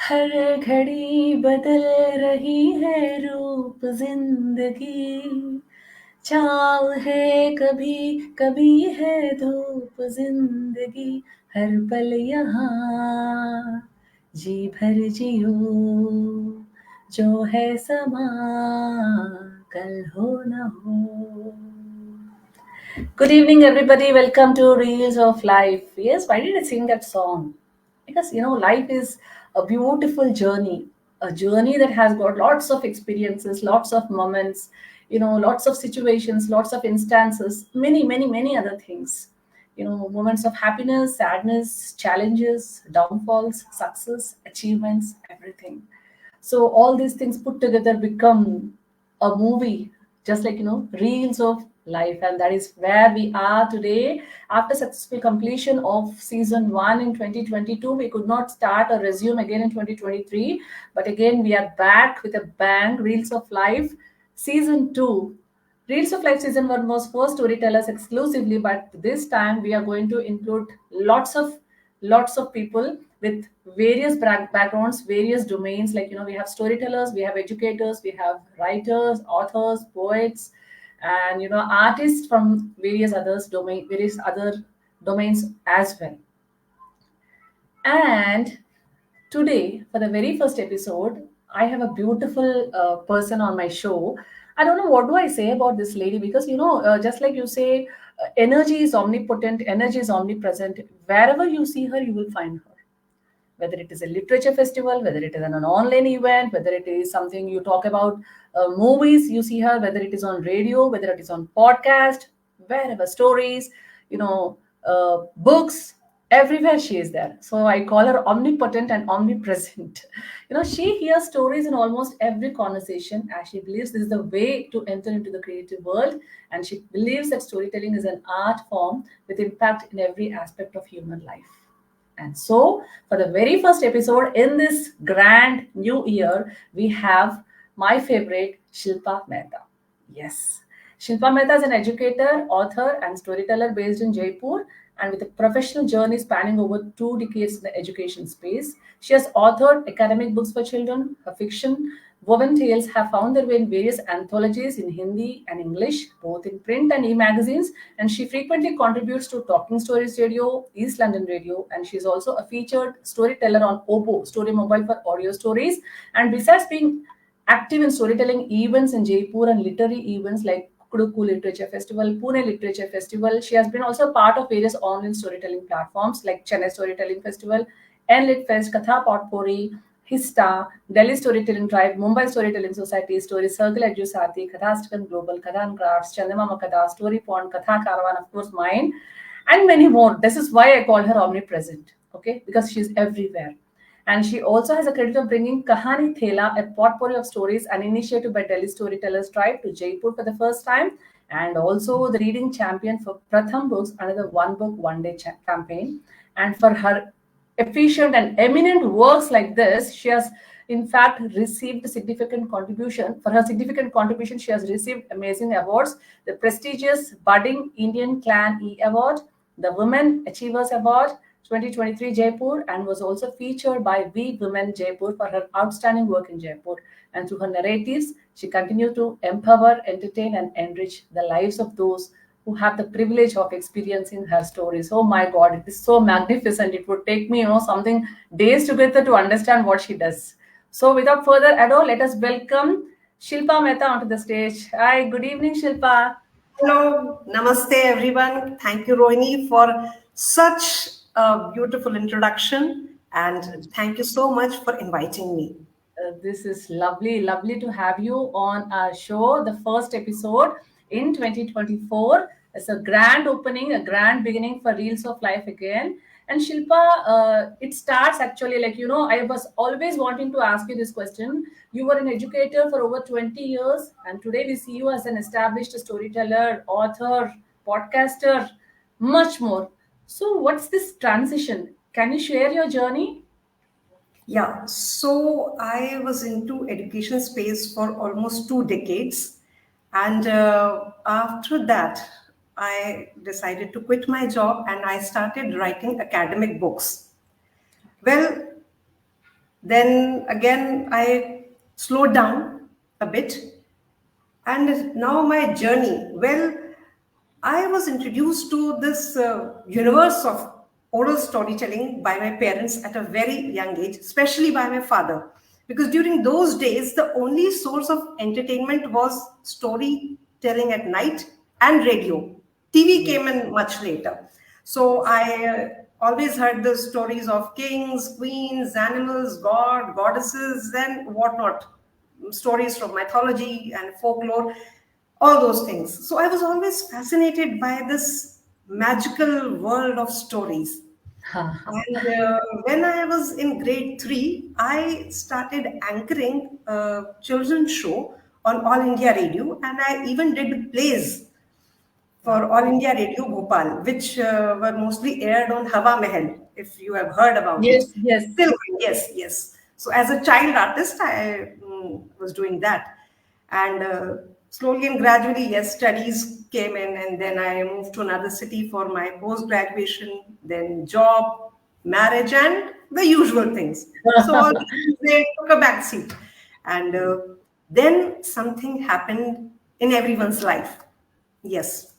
हर घड़ी बदल रही है रूप जिंदगी। छाँव है कभी कभी है धूप जिंदगी। हर पल यहाँ जी भर जियो, जो है समा कल हो न हो। Good evening, everybody. Welcome to Reels of Life. Yes, why did I sing that song? Because life is a beautiful journey, a journey that has got lots of experiences, lots of moments, lots of situations, lots of instances, many, many, many other things. Moments of happiness, sadness, challenges, downfalls, success, achievements, everything. So all these things put together become a movie, just like reels of life, and that is where we are today. After successful completion of season 1 in 2022, we could not start or resume again in 2023, but again we are back with a bang. Reels of Life season 2. Reels of Life season 1 was for storytellers exclusively, but this time we are going to include lots of people with various backgrounds, various domains. Like we have storytellers, we have educators, we have writers, authors, poets, and artists from various other domains as well. And today, for the very first episode, I have a beautiful person on my show. I don't know what do I say about this lady, because just like you say, energy is omnipotent, energy is omnipresent. Wherever you see her, you will find her. Whether it is a literature festival, whether it is an online event, whether it is something you talk about, movies, you see her, whether it is on radio, whether it is on podcast, wherever, stories, books, everywhere she is there. So I call her omnipotent and omnipresent. She hears stories in almost every conversation, as she believes this is the way to enter into the creative world, and she believes that storytelling is an art form with impact in every aspect of human life. And so, for the very first episode in this grand new year, we have my favorite, Shilpa Mehta. Yes. Shilpa Mehta is an educator, author, and storyteller based in Jaipur, and with a professional journey spanning over 2 decades in the education space. She has authored academic books for children. Her fiction, Woven Tales, have found their way in various anthologies in Hindi and English, both in print and e-magazines, and she frequently contributes to Talking Stories Radio, East London Radio, and she is also a featured storyteller on Obo, Story Mobile for audio stories. And besides being active in storytelling events in Jaipur and literary events like Kuduku Literature Festival, Pune Literature Festival, she has been also part of various online storytelling platforms like Chennai Storytelling Festival, Enlit Fest, Katha Potpourri, Hista, Delhi Storytelling Tribe, Mumbai Storytelling Society, Story Circle Edusati, Kathastican Global, Katha and Crafts, Chandamama Katha, Story Pond, Katha Caravan, of course, mine, and many more. This is why I call her omnipresent, okay, because she's everywhere. And she also has a credit of bringing Kahani Thela, a potpourri of stories, an initiative by Delhi Storytellers Tribe, to Jaipur for the first time, and also the reading champion for Pratham Books, another one book, one day campaign. And for her efficient and eminent works like this, she has in fact received significant contribution. For her significant contribution, she has received amazing awards: the prestigious Budding Indian Clan E Award, the Women Achievers Award 2023 Jaipur, and was also featured by We Women Jaipur for her outstanding work in Jaipur. And through her narratives, she continued to empower, entertain, and enrich the lives of those who have the privilege of experiencing her stories. Oh my God, it is so magnificent. It would take me, something days together to understand what she does. So, without further ado, let us welcome Shilpa Mehta onto the stage. Hi, good evening, Shilpa. Hello, namaste everyone. Thank you, Rohini, for such a beautiful introduction, and thank you so much for inviting me. This is lovely, lovely to have you on our show. The first episode in 2024. It's a grand opening, a grand beginning for Reels of Life again. And Shilpa, it starts actually like, I was always wanting to ask you this question. You were an educator for over 20 years, and today we see you as an established storyteller, author, podcaster, much more. So, what's this transition? Can you share your journey? Yeah, so I was into education space for almost 2 decades, and after that, I decided to quit my job and I started writing academic books. Well, Then again, I slowed down a bit. And now my journey. Well, I was introduced to this universe of oral storytelling by my parents at a very young age, especially by my father. Because during those days, the only source of entertainment was storytelling at night and radio. TV Yes. came in much later. So Yes. I always heard the stories of kings, queens, animals, goddesses, and whatnot, stories from mythology and folklore, all those things. So I was always fascinated by this magical world of stories. And when I was in grade three, I started anchoring a children's show on All India Radio, and I even did plays for All India Radio Bhopal, which were mostly aired on Hawa Mahal, if you have heard about it. Yes, yes. Still, yes, yes. So, as a child artist, I was doing that. And slowly and gradually, yes, studies came in, and then I moved to another city for my post graduation, then job, marriage, and the usual things. So, all these things, they took a back seat. And then something happened in everyone's life. Yes,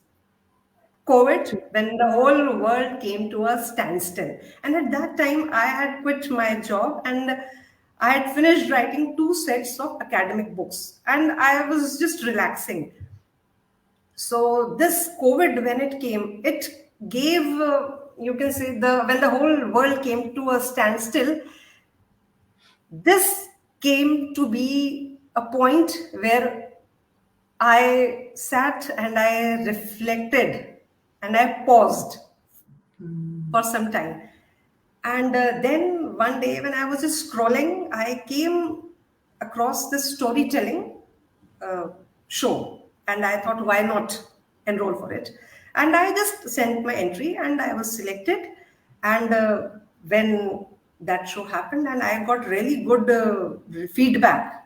COVID, when the whole world came to a standstill. And at that time, I had quit my job and I had finished writing two sets of academic books and I was just relaxing. So, this COVID, when it came, it gave, you can say, when the whole world came to a standstill, this came to be a point where I sat and I reflected and I paused for some time. And then one day, when I was just scrolling, I came across this storytelling uh, show, and I thought, why not enroll for it? And I just sent my entry, and I was selected. And when that show happened, and I got really good feedback,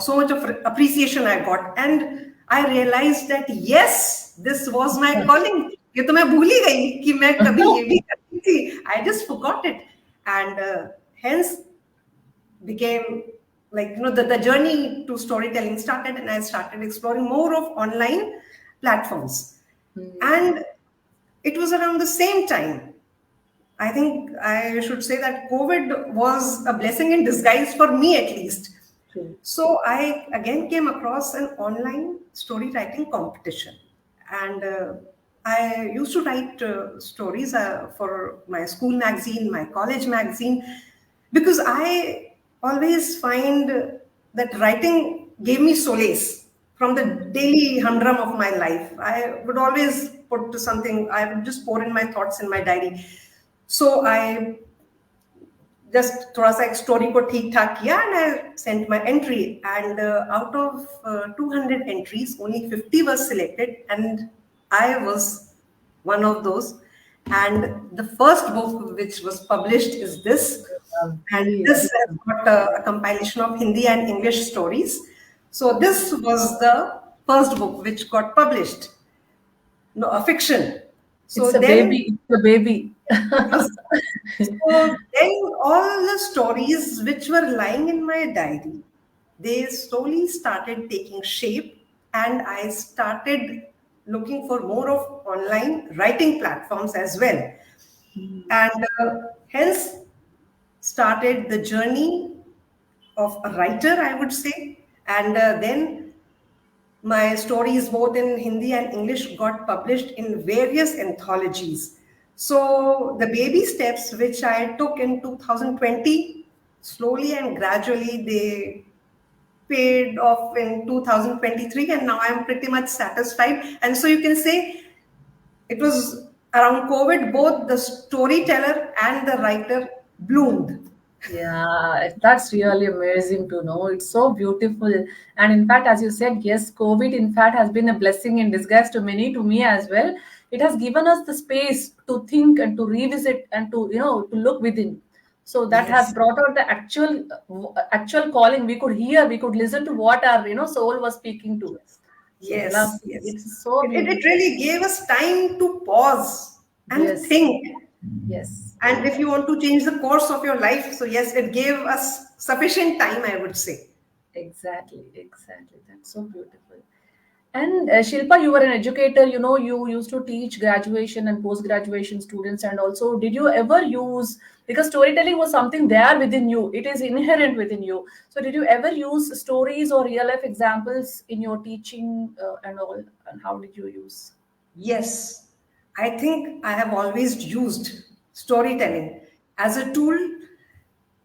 so much of appreciation I got, and I realized that yes, this was my calling. ये तो मैं भूल ही गई कि मैं कभी ये भी करती थी. I just forgot it, and hence became like the journey to storytelling started, and I started exploring more of online platforms. And it was around the same time, I think I should say, that COVID was a blessing in disguise for me at least. True. So I again came across an online story writing competition, and I used to write stories for my school magazine, my college magazine, because I always find that writing gave me solace from the daily humdrum of my life. I would always put to something, I would just pour in my thoughts in my diary. So I just थोड़ा सा एक story को ठीक ठाक किया and I sent my entry, and out of 200 entries only 50 was selected and I was one of those. And the first book which was published is this, and Okay. this has got a compilation of Hindi and English stories. So this was the first book which got published, no, a fiction. It's So a then, baby. It's a baby. yes. So then all the stories which were lying in my diary, they slowly started taking shape, and I started looking for more of online writing platforms as well. And hence started the journey of a writer, I would say. And then my stories, both in Hindi and English, got published in various anthologies. So the baby steps which I took in 2020, slowly and gradually, they paid off in 2023, and now I'm pretty much satisfied. And so you can say it was around COVID, both the storyteller and the writer bloomed. Yeah, that's really amazing to know. It's so beautiful. And in fact, as you said, yes, COVID, in fact, has been a blessing in disguise to many, to me as well. It has given us the space to think and to revisit and to, to look within. So that has Yes, brought out the actual calling. We could hear, we could listen to what our, soul was speaking to. So yes, lovely. yes. It's so It beautiful. really gave us time to pause and Yes. think. Yes, And very if you nice. want to change the course of your life, so yes, it gave us sufficient time, I would say. Exactly, exactly. That's so beautiful. And Shilpa, you were an educator, you used to teach graduation and post graduation students. And also, did you ever use, because storytelling was something there within you, it is inherent within you. So, did you ever use stories or real life examples in your teaching and all? And how did you use? Yes, I think I have always used storytelling as a tool.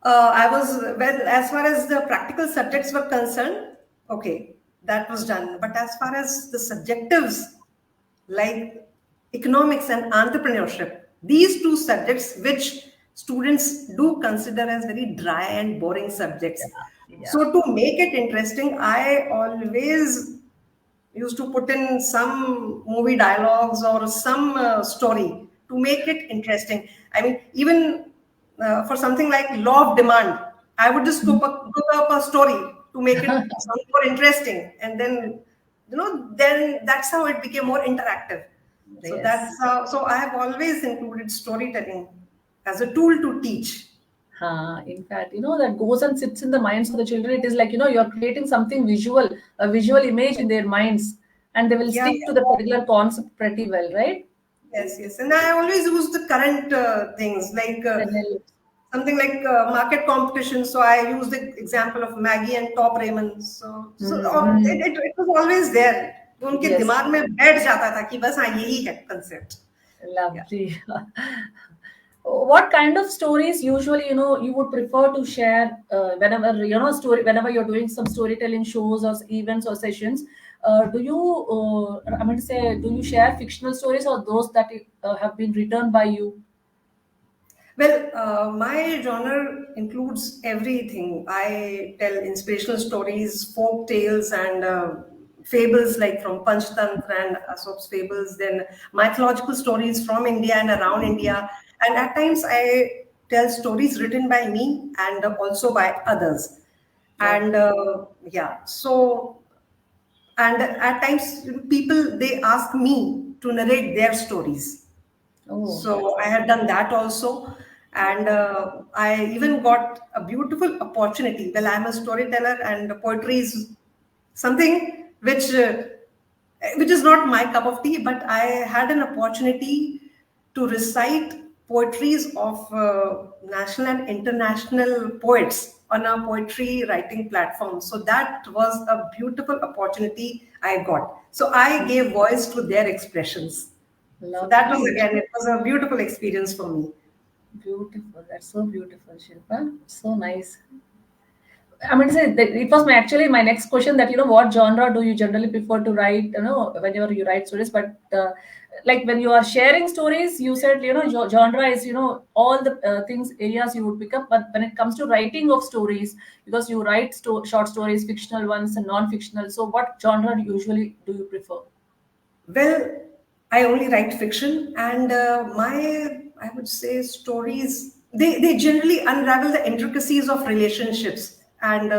I was, well, as far as the practical subjects were concerned, okay, that was done. But as far as the subjectives like economics and entrepreneurship, these two subjects, which students do consider as very dry and boring subjects. Yeah, yeah. So, to make it interesting, I always used to put in some movie dialogues or some story to make it interesting. I mean, even for something like law of demand, I would just cook up a story to make it sound more interesting, and then then that's how it became more interactive. So that's Yes. how. So I have always included storytelling as a tool to teach. In fact, that goes and sits in the minds of the children. It is like, you're creating something visual, a visual image in their minds, and they will Yeah, stick to the particular concept pretty well, right? yes, yes. And I always use the current things like NL. something like market competition. So I use the example of Maggie and Top Raymond. So Mm-hmm. it was always there. तो उनके Yes, दिमाग में बैठ जाता था कि बस हाँ यही है concept. Yeah. lovely. What kind of stories usually, you would prefer to share whenever, whenever you're doing some storytelling shows or events or sessions? Do you, I mean to say, do you share fictional stories or those that have been written by you? Well, my genre includes everything. I tell inspirational stories, folk tales, and fables like from Panchtantra and Aesop's fables, then mythological stories from India and around India. And at times I tell stories written by me and also by others. And Lovely. yeah, so, and at times people they ask me to narrate their stories. Oh, So that's I had done that also, and I even got a beautiful opportunity. Well, I'm a storyteller, and poetry is something which is not my cup of tea. But I had an opportunity to recite poetries of national and international poets on a poetry writing platform. So that was a beautiful opportunity I got. So I gave voice to their expressions. So that was lovely. again, it was a beautiful experience for me. Beautiful. That's so beautiful, Shilpa. So nice. I mean, to say that it was actually my next question that, what genre do you generally prefer to write, whenever you write stories, but like when you are sharing stories, you said, genre is, all the things, areas you would pick up. But when it comes to writing of stories, because you write short stories, fictional ones and non-fictional. So what genre usually do you prefer? Well, I only write fiction, and I would say, stories, they generally unravel the intricacies of relationships, and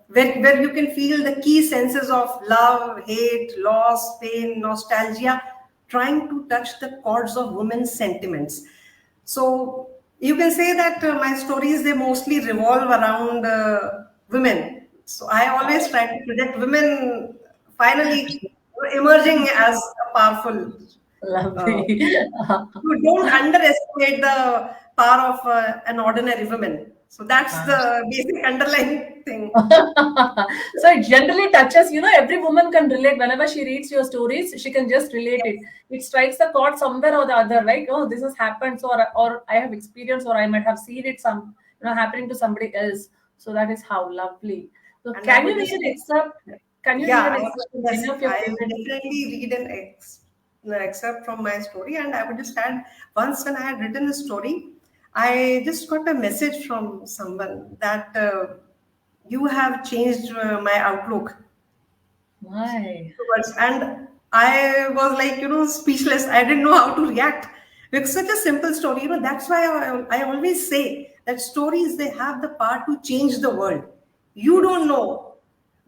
where you can feel the key senses of love, hate, loss, pain, nostalgia, trying to touch the chords of women's sentiments. So you can say that my stories they mostly revolve around women. So I always try to project women finally emerging as a powerful. Uh, Lovely. you don't underestimate the power of an ordinary woman. So that's the basic underlying thing. So it generally touches, every woman can relate. Whenever she reads your stories, she can just relate it. It strikes the chord somewhere or the other, like, oh, this has happened, so or I have experienced, or I might have seen it happening to somebody else. So that is how lovely. So And I can you would read just an excerpt? Can you read yeah, an excerpt from any yes, of your I favorite? definitely read an excerpt from my story, and I would just add once when I had written a story, I just got a message from someone that you have changed my outlook Why? towards, and I was like, speechless. I didn't know how to react. It's such a simple story, That's why I always say that stories they have the power to change the world. You don't know,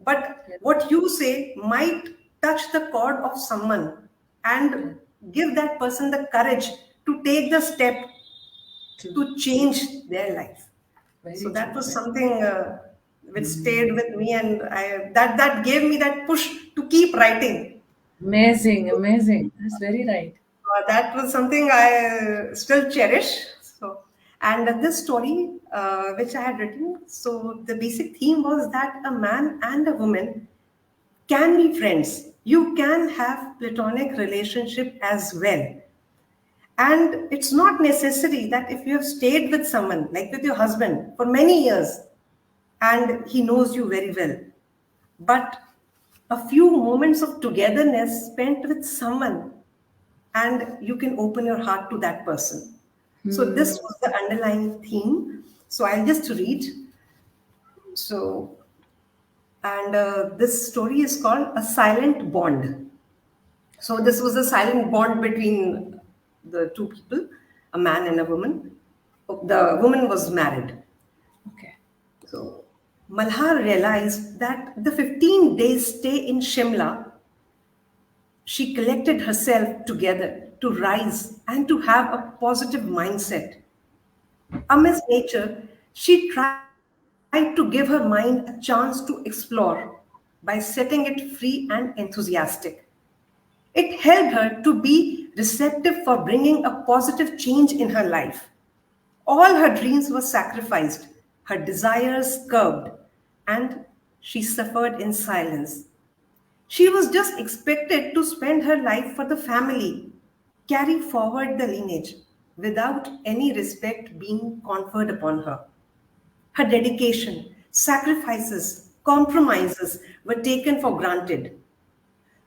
but Yes, what you say might touch the chord of someone and yes, give that person the courage to take the step True. to change their life. So Very that true. was something which stayed with me, and that gave me that push to keep writing. Amazing, amazing. That's very right. That was something I still cherish. So, and this story, which I had written, so the basic theme was that a man and a woman can be friends. You can have platonic relationship as well. And it's not necessary that if you have stayed with someone, like with your husband, for many years, and he knows you very well, but a few moments of togetherness spent with someone, and you can open your heart to that person. So Hmm. this was the underlying theme. So I'll just read. So, and this story is called A Silent Bond. So this was a silent bond between the two people, a man and a woman. The woman was married. Okay. So Malhar realized that the 15 days stay in Shimla, she collected herself together to rise and to have a positive mindset. Amidst nature, she tried to give her mind a chance to explore by setting it free and enthusiastic. It helped her to be receptive for bringing a positive change in her life. All her dreams were sacrificed, her desires curbed, and she suffered in silence. She was just expected to spend her life for the family, carry forward the lineage without any respect being conferred upon her. Her dedication, sacrifices, compromises were taken for granted.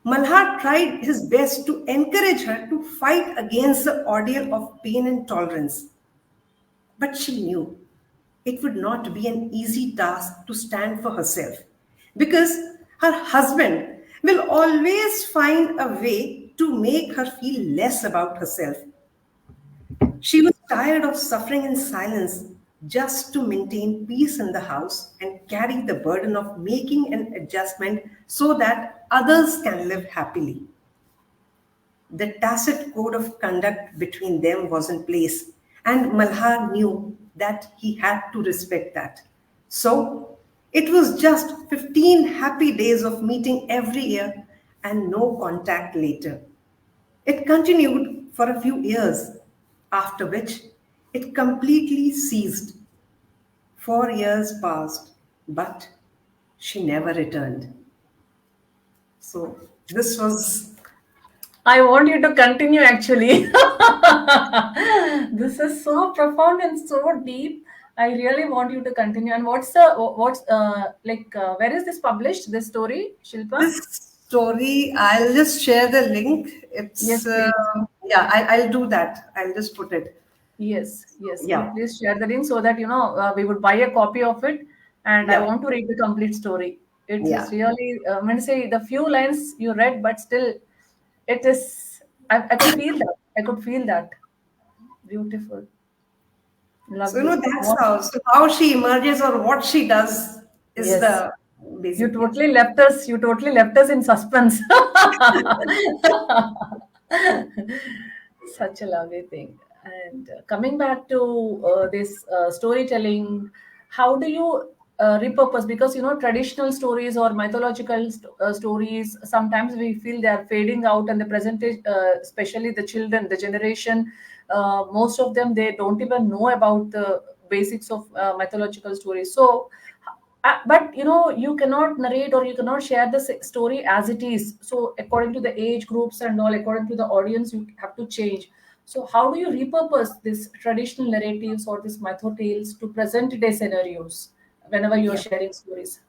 Malhar tried his best to encourage her to fight against the ordeal of pain and tolerance. But she knew it would not be an easy task to stand for herself because her husband will always find a way to make her feel less about herself. She was tired of suffering in silence just to maintain peace in the house and carry the burden of making an adjustment so that others can live happily. The tacit code of conduct between them was in place, and Malhar knew that he had to respect that. So, it was just 15 happy days of meeting every year and no contact later. It continued for a few years, after which it completely ceased. 4 years passed, but she never returned. So, this was. I want you to continue actually. This is so profound and so deep. I really want you to continue. And where is this published? This story, Shilpa? This story, I'll just share the link. Yes, It's, please. yeah, I'll do that. I'll just put it. Yes, yes. You Yeah, please share the link so that we would buy a copy of it, and I yeah, want to read the complete story. It is yeah. really, I'm going to say the few lines you read, but still, it is. I could feel that. I could feel that. Beautiful, So, lovely. that's What? how. So, how she emerges or what she does is Yes. the You basic, yes. totally left us. You totally left us in suspense. Such a lovely thing. And coming back to this storytelling, how do you repurpose? Because traditional stories or mythological stories, sometimes we feel they are fading out, and the presentation, especially the children, the generation, most of them they don't even know about the basics of mythological stories. So but you cannot narrate or you cannot share the story as it is, so according to the age groups and all, according to the audience, you have to change. So how do you repurpose this traditional narratives or these mytho tales to present day scenarios whenever you are Yeah. sharing stories?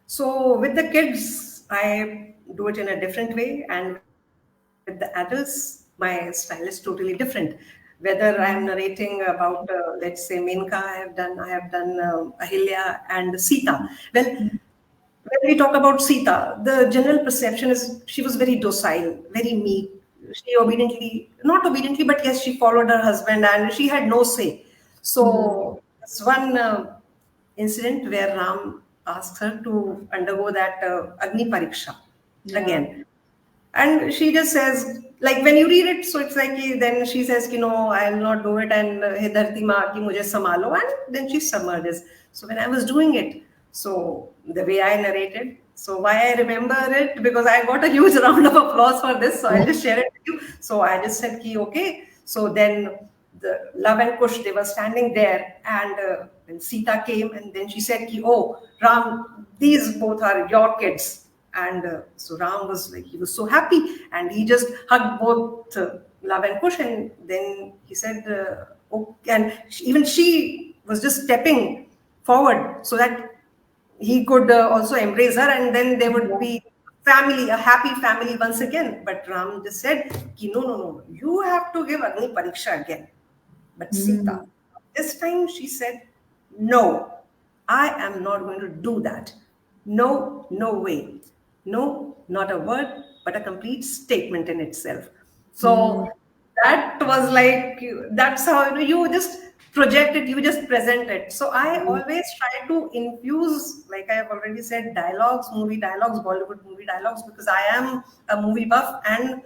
So, with the kids, I do it in a different way, and with the adults, my style is totally different. Whether I am narrating about, let's say, Menka, I have done Ahilya and Sita. Well, when we talk about Sita, the general perception is she was very docile, very meek. She obediently, not obediently, but yes, she followed her husband and she had no say. Hmm. So, this one incident where Ram asked her to undergo that Agni Pariksha Yeah. again. And she just says, like when you read it, so it's like then she says, no, I'll not do it, and "Hey dharti maa ki mujhe samalo," and then she submerges. So when I was doing it, so the way I narrated, so why I remember it, because I got a huge round of applause for this, so I'll just share it with you. So I just said ki okay. So then the Love and Kush, they were standing there, and when Sita came, and then she said ki, "Oh Ram, these both are your kids." And so Ram was like, he was so happy, and he just hugged both Love and Kush, and then he said, "Oh," and even she was just stepping forward so that he could also embrace her, and then there would be family, a happy family once again. But Ram just said, "No, no, no, you have to give Agni Pariksha again." But Sita, Mm. this time she said, "No, I am not going to do that. No, no way. No, not a word, but a complete statement in itself." Mm. So that was like, that's how you just project it, you just present it. So I always try to infuse, like I have already said, dialogues, movie dialogues, Bollywood movie dialogues, because I am a movie buff and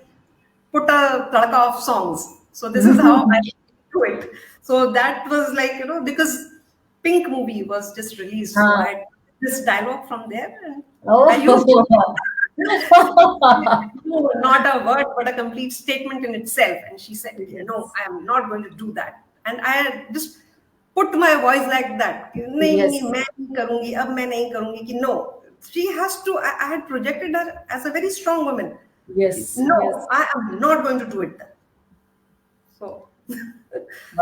put a tadka of songs. So this is how I do it. So that was like, because Pink movie was just released. So Ah. I this dialogue from there, and I used it. Oh. No, not a word, but a complete statement in itself. And she said, "No, Yes. I am not going to do that." And I just put my voice like that. नहीं नहीं Yes. मैं नहीं करूँगी अब मैं नहीं करूँगी कि no. She has to. I had projected her as a very strong woman. Yes. No, Yes. I am not going to do it then. So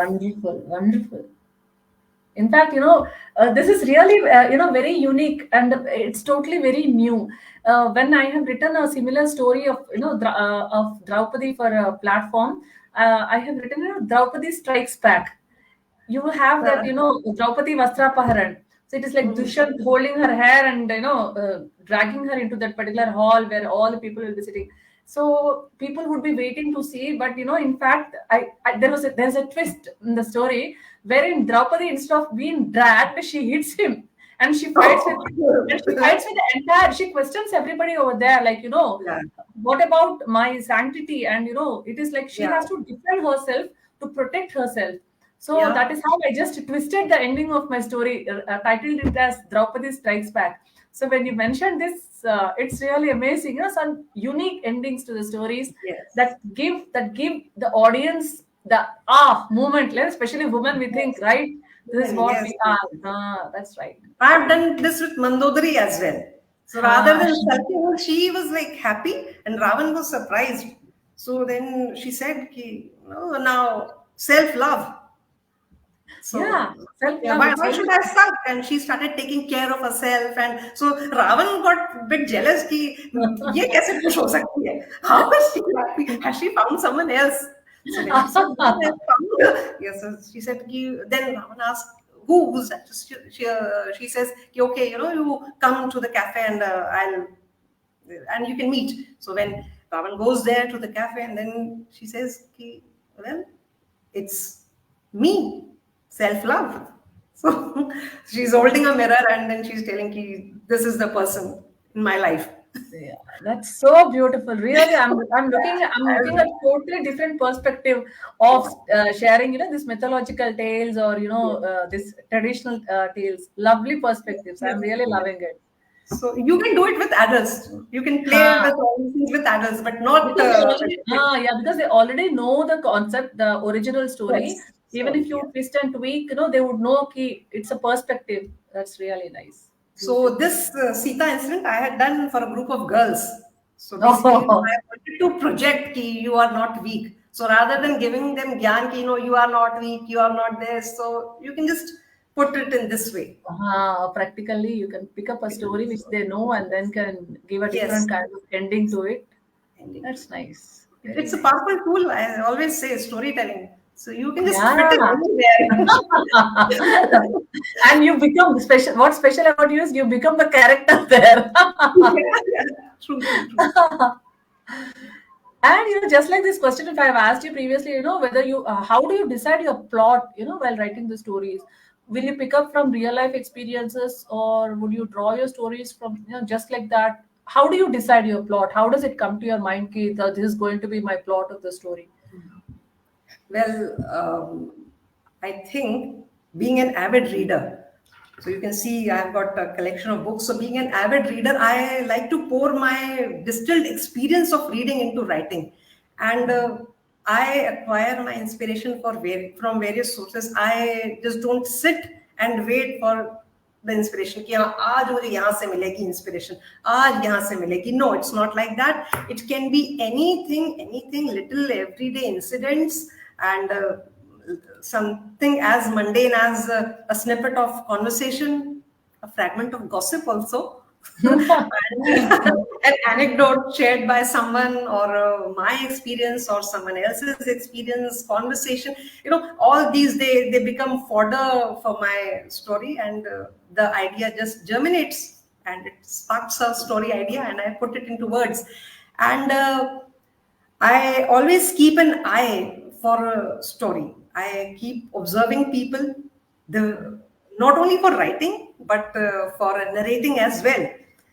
Wonderful. Wonderful. In fact, this is really, very unique, and it's totally very new. When I have written a similar story of, of Draupadi for a platform, I have written, Draupadi Strikes Back. You have that, Draupadi Vastra Paharan. So it is like mm, Dushyant holding her hair and, dragging her into that particular hall where all the people will be sitting. So people would be waiting to see, but in fact, there's a twist in the story wherein Draupadi, instead of being dragged, she hits him and she fights with him. And she fights with the entire. She questions everybody over there, like, yeah, what about my sanctity? And it is like she yeah, has to defend herself to protect herself. So that yeah, is how I just twisted the ending of my story, titled it as Draupadi Strikes Back. So when you mentioned this, it's really amazing. Some unique endings to the stories yes, that give the audience the moment. Especially women, we think, yes, right? This is women, what yes, we yes, are. yes. That's right. I've done this with Mandodari as well. So rather Ah, than sulking her, she was like happy, and Ravan was surprised. So then she said, "Ki, no, now self love." yeah, So self yeah, love. why, It's why very should I sulk? And she started taking care of herself. And so Ravan got a bit jealous कि ये कैसे खुश हो सकती है? How is she happy? Has she found someone else? So then she said, "No, I have found." Yes, so she said, then Ravan asked, who's that? She says, okay, you come to the cafe, and and you can meet. So when Ravan goes there to the cafe, and then she says, well, it's me, self love. So she's holding a mirror, and then she's telling ki, this is the person in my life. Yeah, that's so beautiful. Really, I'm looking at totally different perspective of sharing, this mythological tales or Yes. this traditional tales. Lovely perspectives. I'm Yes. really Yes. loving it. So you can do it with adults. You can play Huh. with all these things with adults, but not Because they with already, kids. yeah, because they already know the concept, the original story. Yes. Even So if yeah. you twist and tweak, they would know ki it's a perspective. That's really nice. So Beautiful. this Sita incident I had done for a group of girls. So basically, Oh, I wanted to project ki you are not weak. So rather than giving them gyan ki you are not weak, you are not this. So you can just put it in this way. practically, you can pick up a story which So, they know and then can give a yes, different kind of ending to it. ending to That's it. nice. Very It's a nice. powerful tool. I always say storytelling. So you can just fit it Yeah. anywhere. And you become special. What's special about you is you become the character there. Yeah, yeah. True, true, true. And just like this question, if I've asked you previously, whether how do you decide your plot, while writing the stories? Will you pick up from real life experiences, or would you draw your stories from, just like that? how do you decide your plot? How does it come to your mind that this is going to be my plot of the story? Well, I think being an avid reader, so you can see I've got a collection of books. So, being an avid reader, I like to pour my distilled experience of reading into writing. And I acquire my inspiration from various sources. I just don't sit and wait for the inspiration कि हाँ आज मुझे यहाँ से मिलेगी inspiration, आज यहाँ से मिलेगी. No, it's not like that. It can be anything, little everyday incidents, and something as mundane as a snippet of conversation, a fragment of gossip also, and an anecdote shared by someone, or my experience or someone else's experience, conversation. All these, they become fodder for my story, and the idea just germinates and it sparks a story idea, and I put it into words. And I always keep an eye for a story. I keep observing people, the not only for writing but for narrating as well.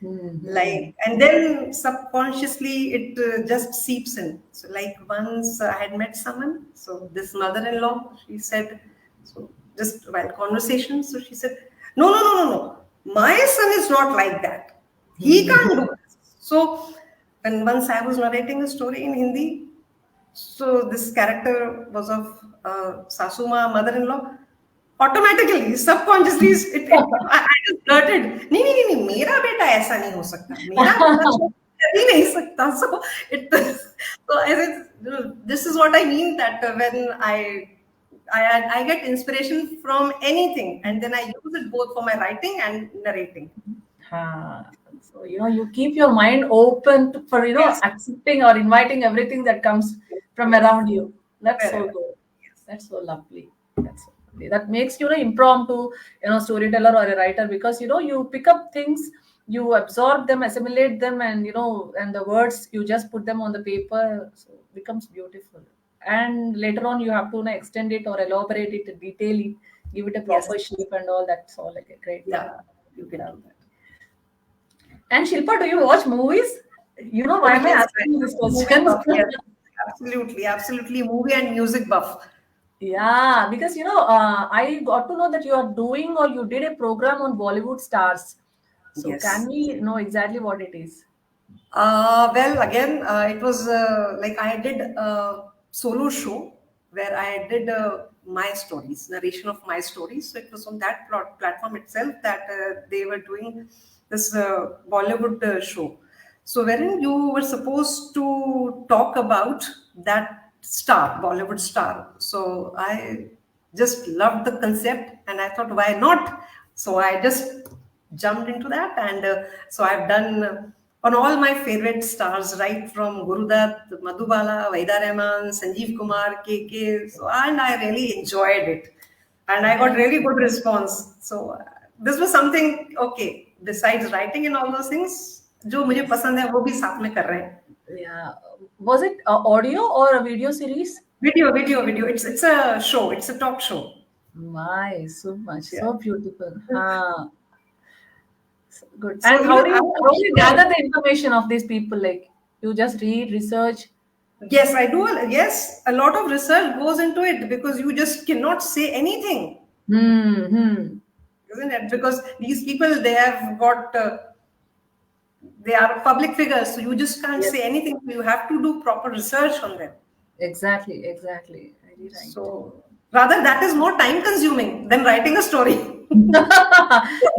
Mhm. Like, and then subconsciously it just seeps in. So, like once I had met someone. So this mother-in-law, she said, so just while conversation, so she said, "No, no, no, no, no. My son is not like that. He can't do this." So, and once I was narrating a story in Hindi, so this character was of Sasuma, mother-in-law. Automatically, subconsciously, I just blurted, "नहीं नहीं नहीं नहीं, मेरा बेटा ऐसा नहीं हो सकता. मेरा बेटा तो कर ही नहीं सकता." So it, so I said, this is what I mean, that when I get inspiration from anything, and then I use it both for my writing and narrating. So, you keep your mind open for, Yes, accepting or inviting everything that comes from yes, around you. That's so wherever. good. Yes, That's so lovely. That's so lovely. That makes you, impromptu, storyteller or a writer, because, you pick up things, you absorb them, assimilate them, and, and the words, you just put them on the paper, so it becomes beautiful. And later on, you have to, extend it or elaborate it, detail it, give it a yes, proper shape and all. That's all like a great thing. yeah, you can do that. And Shilpa, do you watch movies? Oh Why am I yes, asking you these I'm a movie questions? buff. Yes, absolutely, absolutely, movie and music buff. Yeah, because I got to know that you are doing or you did a program on Bollywood stars. So can Yes. we know exactly what it is? Well, again, it was like I did a solo show where I did my stories, narration of my stories. So it was on that platform itself that they were doing this Bollywood show. So wherein you were supposed to talk about that star, Bollywood star. So I just loved the concept, and I thought, why not? So I just jumped into that, and so I've done on all my favorite stars, right from Gurudat, Madhubala, Vaida Rahman, Sanjeev Kumar, KK. So, and I really enjoyed it, and I got really good response. So this was something, okay, besides writing and all those things, जो मुझे Yes. पसंद है वो भी साथ में कर रहे हैं. Yeah. Was it audio or a video series? Video. It's a show. It's a talk show. My, so much, Yeah. so beautiful. So good. So And how even do you how do you gather the information of these people? Like, you just read, research. yes, I do. Yes, a lot of research goes into it because you just cannot say anything, Hmm. isn't it? Because these people, they have got, they are public figures, so you just can't Yes. say anything. You have to do proper research on them. Exactly. Exactly. Very right. So rather, that is more time consuming than writing a story.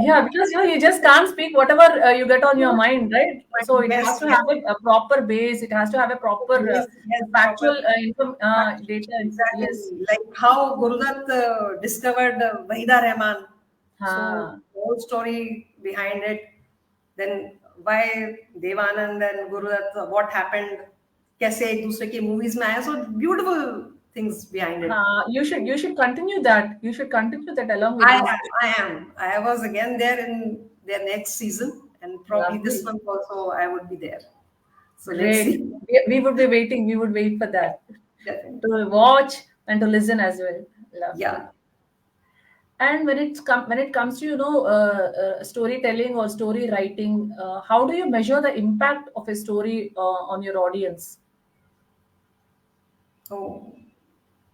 Yeah, because you just can't speak whatever you get on your mind, right? So it has Yes, to yes, have a proper base. It has to have a proper yes, yes, proper. factual data. Yes. Exactly, like how Gurudat discovered Wahida Rahman. So, हाँ. the whole story behind it, then why Devanand and Gurudat, what happened, कैसे एक दूसरे की movies में आए, so beautiful things behind it. You should continue that. You should continue that along with I this. am, I am. I was again there in their next season, and probably this Lovely. month also I would be there. So let's Great. see. We would be waiting. We would wait for Yeah, that definitely. to watch and to listen as well. Yeah. Lovely. And when it comes to storytelling or story writing, how do you measure the impact of a story on your audience? Oh,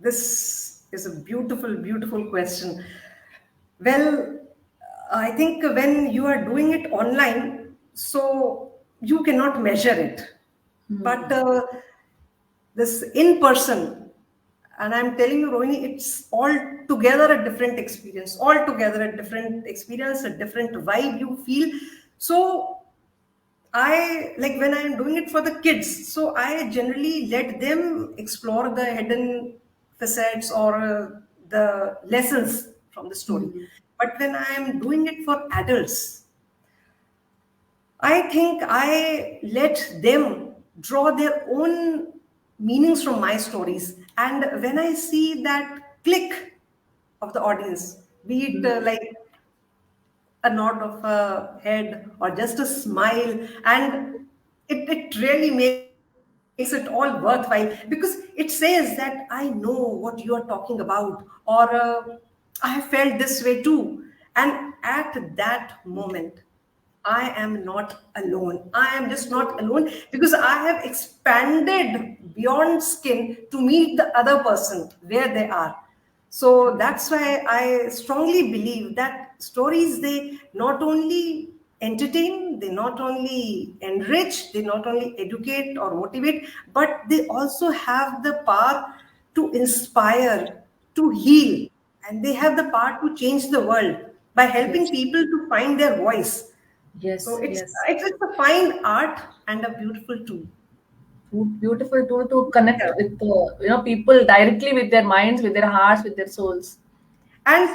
this is a beautiful, beautiful question. Well, I think when you are doing it online, so you cannot measure it. But this in person, and I'm telling you, Rohini, it's altogether a different experience, altogether a different experience, a different vibe you feel. So I like when I'm doing it for the kids, so I generally let them explore the hidden facets or the lessons from the story. Hmm. But when I'm doing it for adults, I think I let them draw their own meanings from my stories. And when I see that click of the audience, be it like a nod of a head or just a smile, and it really makes it all worthwhile because it says that I know what you are talking about, or I have felt this way too. And at that moment, I am not alone. I am just not alone because I have expanded beyond skin to meet the other person where they are. So that's why I strongly believe that stories, they not only entertain, they not only enrich, they not only educate or motivate, but they also have the power to inspire, to heal, and they have the power to change the world by helping Yes, people to find their voice. So yes, it's yes. it's a fine art and a beautiful tool. Beautiful tool to connect Yeah. with people directly, with their minds, with their hearts, with their souls. And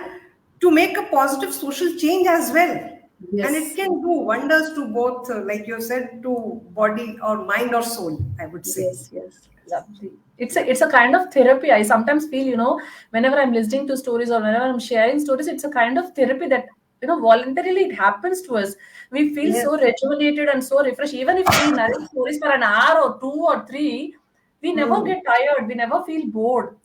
to make a positive social change as well. And it Yes. can do wonders to both, like you said, to body or mind or soul, I would say. Yes, yes, lovely. It's a kind of therapy. I sometimes feel, whenever I'm listening to stories or whenever I'm sharing stories, it's a kind of therapy that, voluntarily it happens to us. We feel Yes. so rejuvenated and so refreshed. Even if we narrate stories for an hour or two or three, we never Hmm. get tired. We never feel bored.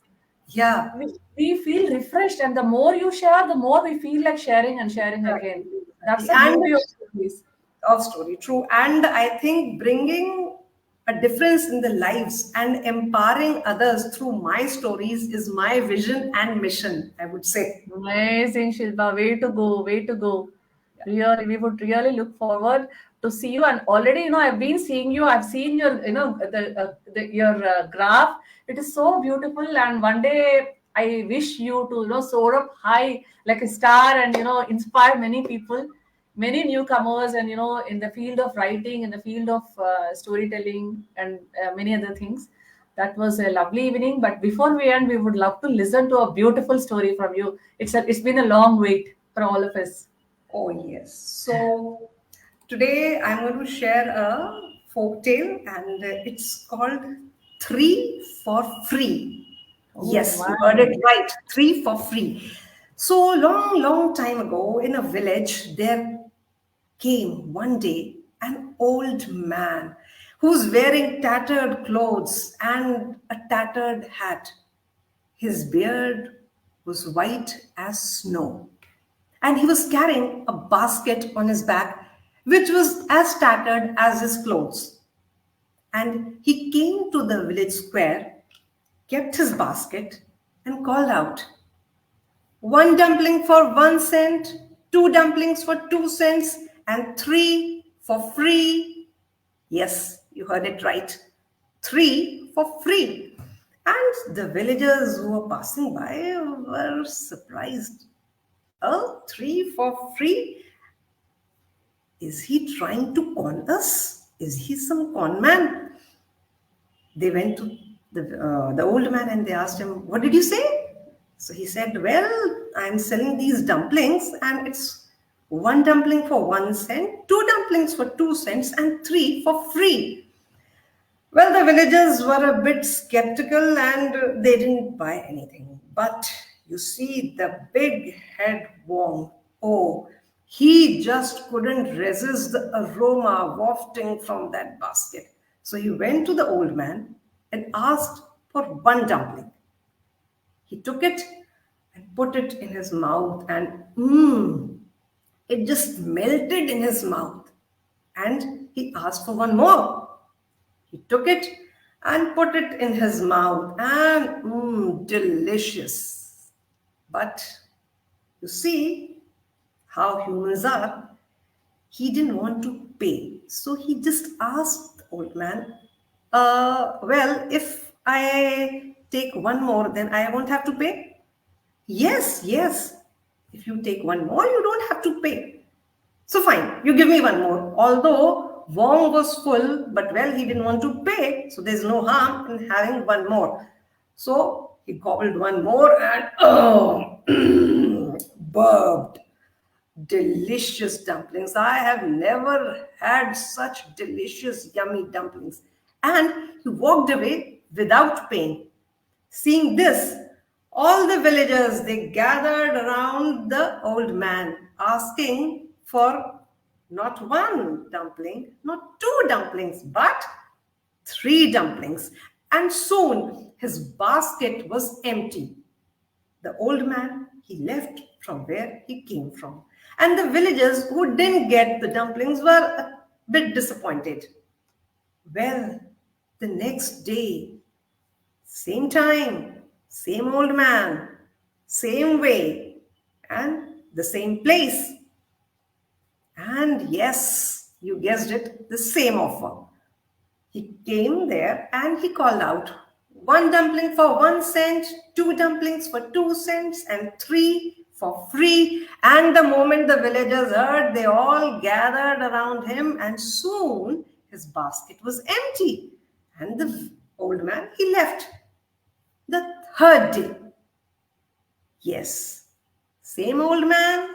Yeah. We feel refreshed, and the more you share, the more we feel like sharing and sharing again. Exactly. That's Exactly. the And beauty of stories. of story, true. And I think bringing a difference in the lives and empowering others through my stories is my vision and mission, I would say. Amazing, Shilpa. Way to go, way to go. Really, we would really look forward to see you. And already, I've been seeing you. I've seen your, your graph. It is so beautiful. And one day, I wish you to, soar up high like a star and, inspire many people, many newcomers, and, in the field of writing, in the field of storytelling, and many other things. That was a lovely evening. But before we end, we would love to listen to a beautiful story from you. It's been a long wait for all of us. Oh, yes. So today I'm going to share a folk tale, and it's called Three for Free. Oh Yes, you heard it my. right. Three for free. So long, long time ago in a village, there came one day an old man who's wearing tattered clothes and a tattered hat. His beard was white as snow, and he was carrying a basket on his back, which was as tattered as his clothes. And he came to the village square, kept his basket, and called out, "One dumpling for 1 cent, two dumplings for 2 cents, and three for free." Yes, you heard it right. Three for free. And the villagers who were passing by were surprised. Oh, three for free? Is he trying to con us? Is he some con man? They went to the old man and they asked him, "What did you say?" So he said, "Well, I'm selling these dumplings, and it's one dumpling for 1 cent, two dumplings for 2 cents, and three for free." Well, the villagers were a bit skeptical and they didn't buy anything. But you see, the big head worm, oh, he just couldn't resist the aroma wafting from that basket. So he went to the old man and asked for one dumpling. He took it and put it in his mouth, and it just melted in his mouth. And he asked for one more. He took it and put it in his mouth, and delicious. But you see how humans are. He didn't want to pay. So he just asked the old man, well, if I take one more, then I won't have to pay? Yes, yes. If you take one more, you don't have to pay. So fine, you give me one more. Although Wong was full, but well, he didn't want to pay, so there's no harm in having one more. So he gobbled one more and burped. Delicious dumplings. I have never had such delicious, yummy dumplings. And he walked away without paying. Seeing this, all the villagers they gathered around the old man, asking for not one dumpling, not two dumplings, but three dumplings. And soon his basket was empty. The old man, he left from where he came from. And the villagers who didn't get the dumplings were a bit disappointed. Well, the next day, same time, same old man, same way, and the same place. And yes, you guessed it, the same offer. He came there and he called out, one dumpling for 1 cent, two dumplings for 2 cents, and three for free. And the moment the villagers heard, they all gathered around him, and soon his basket was empty. And the old man, he left. The third day, yes, same old man,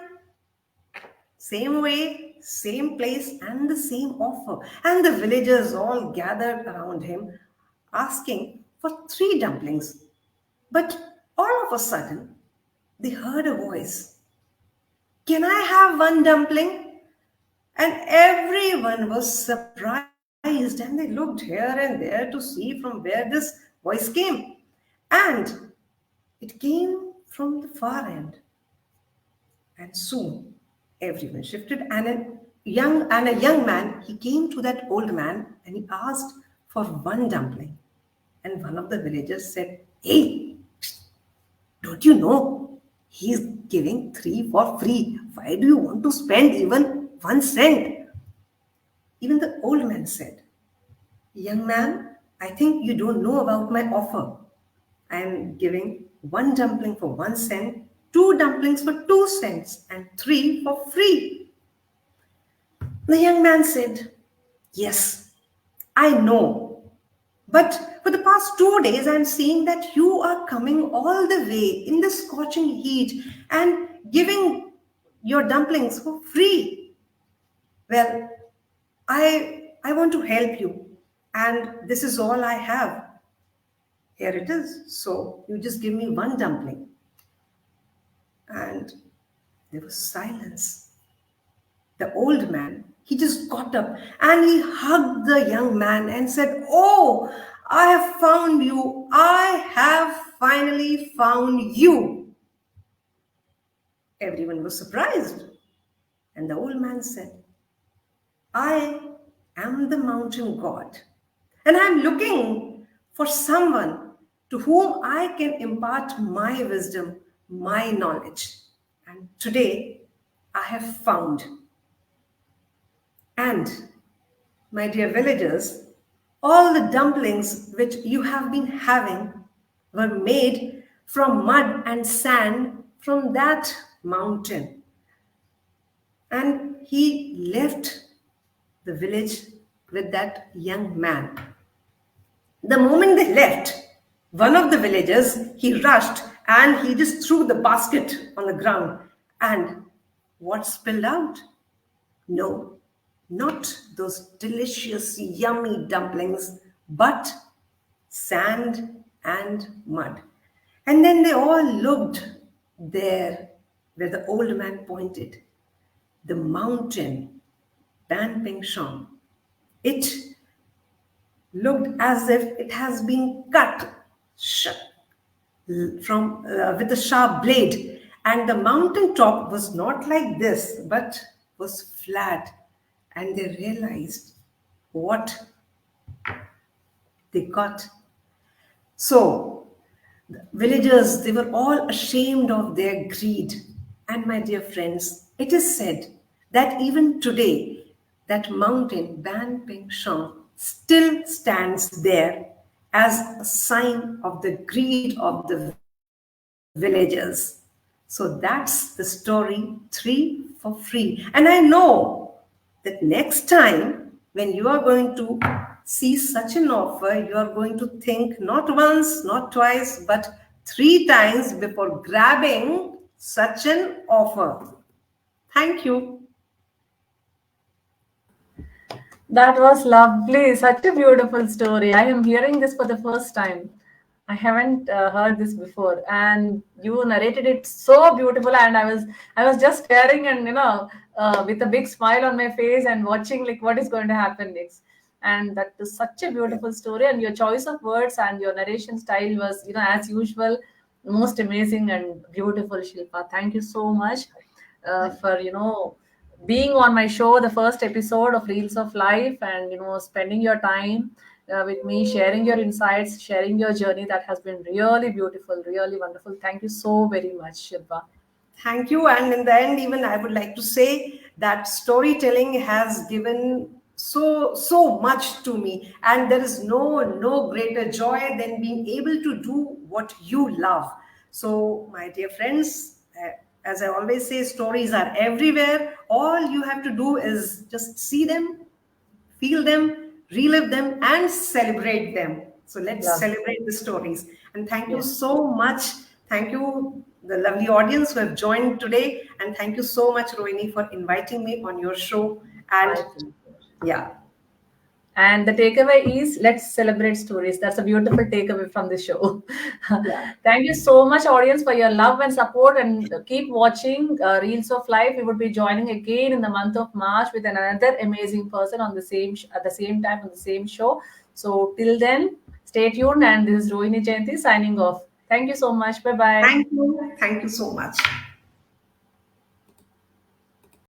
same way, same place, and the same offer. And the villagers all gathered around him, asking for three dumplings. But all of a sudden, they heard a voice. Can I have one dumpling? And everyone was surprised and they looked here and there to see from where this voice came. And it came from the far end. And soon everyone shifted, and a young man, he came to that old man and he asked for one dumpling. And one of the villagers said, hey, don't you know he's giving three for free? Why do you want to spend even 1 cent? Even the old man said, young man, I think you don't know about my offer. I am giving one dumpling for 1 cent, two dumplings for 2 cents, and three for free. The young man said, yes, I know. But for the past 2 days, I'm seeing that you are coming all the way in the scorching heat and giving your dumplings for free. Well, I want to help you, and this is all I have. Here it is. So you just give me one dumpling. And there was silence. The old man, he just got up and he hugged the young man and said, oh, I have found you. I have finally found you. Everyone was surprised. And the old man said, I am the mountain god, and I'm looking for someone to whom I can impart my wisdom, my knowledge. And today I have found. And, my dear villagers, all the dumplings which you have been having were made from mud and sand from that mountain. And he left the village with that young man. The moment they left, one of the villagers, he rushed and he just threw the basket on the ground. And what spilled out? No, not those delicious, yummy dumplings, but sand and mud. And then they all looked there where the old man pointed. The mountain, Ban Ping Shong. It looked as if it has been cut shut, from with a sharp blade, and the mountain top was not like this, but was flat. And they realized what they got. So villagers, they were all ashamed of their greed. And my dear friends, it is said that even today, that mountain, Ban Ping Shang, still stands there as a sign of the greed of the villagers. So that's the story, three for free. And I know that next time when you are going to see such an offer, you are going to think not once, not twice, but three times before grabbing such an offer. Thank you. That was lovely. Such a beautiful story. I am hearing this for the first time. I haven't heard this before, and you narrated it so beautiful. And I was just staring, and with a big smile on my face, and watching like what is going to happen next. And that is such a beautiful story. And your choice of words and your narration style was, as usual, most amazing and beautiful, Shilpa. Thank you so much for being on my show, the first episode of Reels of Life, and spending your time with me, sharing your insights, sharing your journey. That has been really beautiful, really wonderful. Thank you so very much, Shilpa. Thank you. And in the end, even I would like to say that storytelling has given so much to me, and there is no greater joy than being able to do what you love. So, my dear friends, as I always say, stories are everywhere. All you have to do is just see them, feel them, relive them, and celebrate them. So let's Love. celebrate the stories. And thank you Yeah, so much. Thank you, the lovely audience who have joined today. And thank you so much, Rohini, for inviting me on your show. And my pleasure. yeah, And the takeaway is let's celebrate stories. That's a beautiful takeaway from the show. yeah, Thank you so much, audience, for your love and support. And keep watching Reels of Life. We would be joining again in the month of March with another amazing person on the same at the same time on the same show. So till then, stay tuned. And this is Rohini Jayanti signing off. Thank you so much. Bye bye. thank you. Thank you so much.